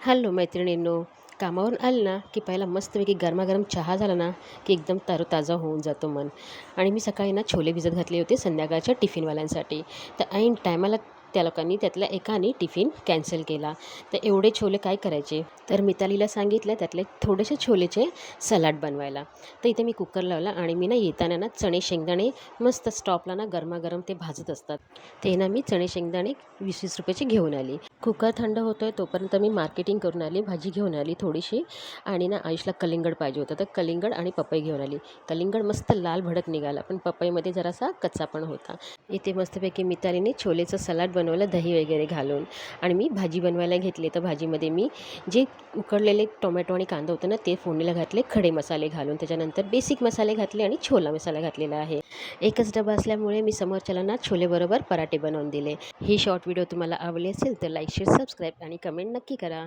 Hello मैत्रिणींनो. कामावरून आलं ना की पहिला मस्तपैकी गरमागरम चहा झाला ना की एकदम तरोताजा होऊन जातो मन. आणि मी सकाळी ना छोले भिजत घातले होते संध्याकाळच्या टिफिनवाल्यांसाठी. तर ऐन टायमाला त्या लोकांनी त्यातल्या एकाने टिफिन कॅन्सल केला. तर एवढे छोले काय करायचे, तर मितालीला सांगितलं त्यातले थोडेसे छोलेचे सलाड बनवायला. तर इथे मी कुकर लावला आणि मी ना येताना ना चणे शेंगदाणे मस्त स्टॉपला ना गरमागरम ते भाजत असतात, ते ना मी चणे शेंगदाणे 20-20 रुपयाची घेऊन आली. कुकर थंड होतो आहे तोपर्यंत मी मार्केटिंग करून आली, भाजी घेऊन आली थोडीशी. आणि ना आयुषला कलिंगड पाहिजे होतं, तर कलिंगड आणि पपई घेऊन आली. कलिंगड मस्त लाल भडक निघाला, पण पपईमध्ये जरासा कच्चा पण होता. इथे मस्तपैकी मितालीने छोलेचं सलाड बनवलं दही वगैरे घालून. आणि मी भाजी बनवायला घेतली, तर भाजीमध्ये मी जे उकडलेले टोमॅटो आणि कांदा होतं ना ते फोडणीला घातले खडे मसाले घालून. त्याच्यानंतर बेसिक मसाले घातले आणि छोला मसाला घातलेला आहे. एकच डबा असल्यामुळे मी समोरच्याला ना छोलेबरोबर पराठे बनवून दिले. ही शॉर्ट व्हिडिओ तुम्हाला आवडली असेल तर लाईक शेअर सबस्क्राईब आणि कमेंट नक्की करा.